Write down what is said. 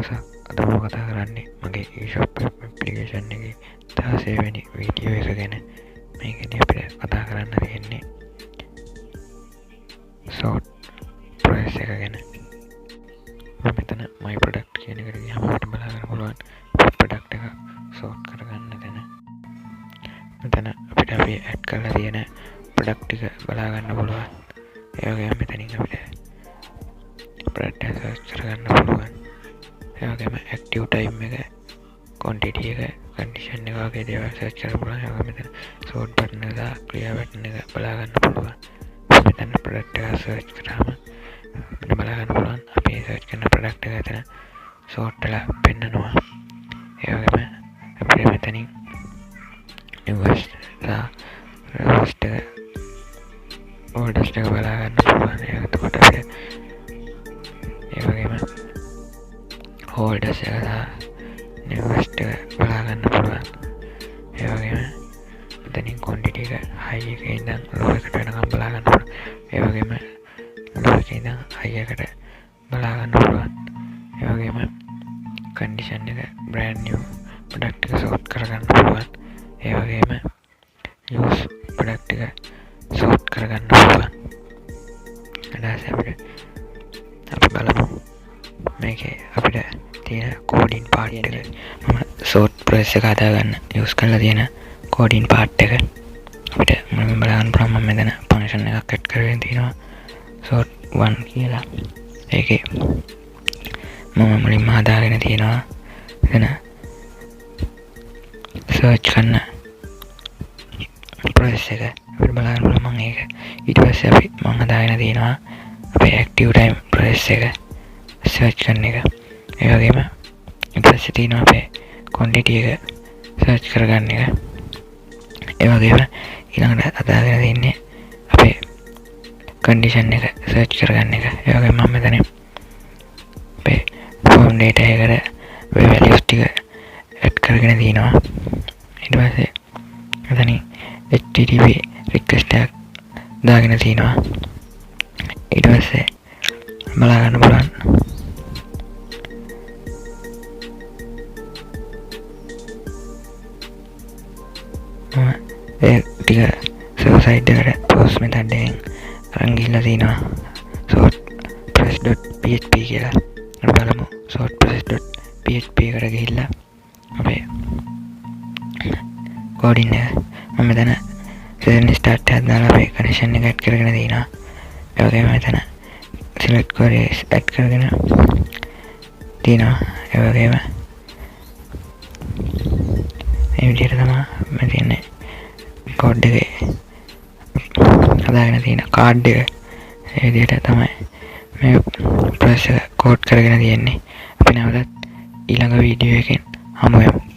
දවසක් අද මම කතා කරන්නේ මගේ eShop ඇප්ලිකේෂන් එකේ 16 වෙනි වීඩියෝ එක ගැන. මේකදී අපිට කතා කරන්න තියෙන්නේ sort price එක ගැන. මෙතන my product කියන එකට ගියාම අපිට බලා ගන්න පුළුවන් product එක sort කරගන්න තැන. මෙතන අපිට අපි add කරලා තියෙන product ටික බලා ගන්න පුළුවන්. ඒ වගේම මෙතනින් අපිට product එක search කරගන්න පුළුවන්. ඒ වගේම active time එක, quantity එක, condition එක වගේ දේවල් search කරන්න පුළුවන්. ඒ වගේම මෙතන sort button එක, clear button එක බලා ගන්න පුළුවන්. මෙතන product එක search කරාම අපිට බලා ගන්න පුළුවන් අපි search කරන product එක එතන sort වෙලා පෙන්නනවා. ඒ වගේම අපිට මෙතනින් newest lowest oldest එක බලා ගන්න පුළුවන්. එතකොට අපිට ඒ වගේම oldest එක සහ newest එක බලා ගන්න පුළුවන්. ඒ වගේම මෙතනින් quantity එක high එකේ ඉඳන් low එකට වෙනකම් බලා ගන්න පුළුවන්. ඒ වගේම low එකේ ඉඳන් high එකට බලා ගන්න පුළුවන්. ඒ වගේම condition එක brand new product එක sort කරගන්න පුළුවන්. ඒ වගේම use product එක sort කරගන්න පුළුවන්. ඊට අපිට අපි බලමු මේකේ අපිට තියෙන coding part එක. මම sort price එක හදාගන්න use කරලා තියෙන coding part එක අපිට මුලින්ම බලන්න පුළුවන්. මම මෙතන function එකක් add කරගෙන තියෙනවා sort 1 කියලා. ඒකේ මම මුලින්ම හදාගෙන තියෙනවා එතන search කරන price එක අපිට බලන්න පුළුවන්. මම ඒක ඊට පස්සේ අපි මම හදාගෙන තියෙනවා අපේ active time price එක search කරන එක. ඒ වගේම ඊට පස්සේ තියෙනවා අපේ quantity එක search කරගන්න එක. ඒ වගේම ඊළඟට හදාගෙන තියෙන්නේ අපේ condition එක search කරගන්න එක. ඒ වගේම මම මෙතන අපේ form data එකට values ටික add කරගෙන තියෙනවා. ඊට පස්සේ මෙතනින් http request එකක් දාගෙන තියෙනවා. ඊට පස්සේ බලා ගන්න බලන්න ඒ ටික server side එකට post method එකෙන් අරන් ගිහිල්ලා තියෙනවා sort price.php කියලා. අපි බලමු sort price.php එකට ගිහිල්ලා අපේ coding එක මම මෙතන session start එකක් දාලා අපේ condition එක add කරගෙන තියෙනවා. ඒ වගේම මෙතන select queries add කරගෙන තියෙනවා. ඒ වගේම මේ විදිහට තමයි මම තියන්නේ code එකේ හදාගෙන තියෙන card එක. ඒ විදිහට තමයි මේ price එක code කරගෙන තියෙන්නේ. අපි නැවතත් ඊළඟ වීඩියෝ එකෙන් හමු වෙමු.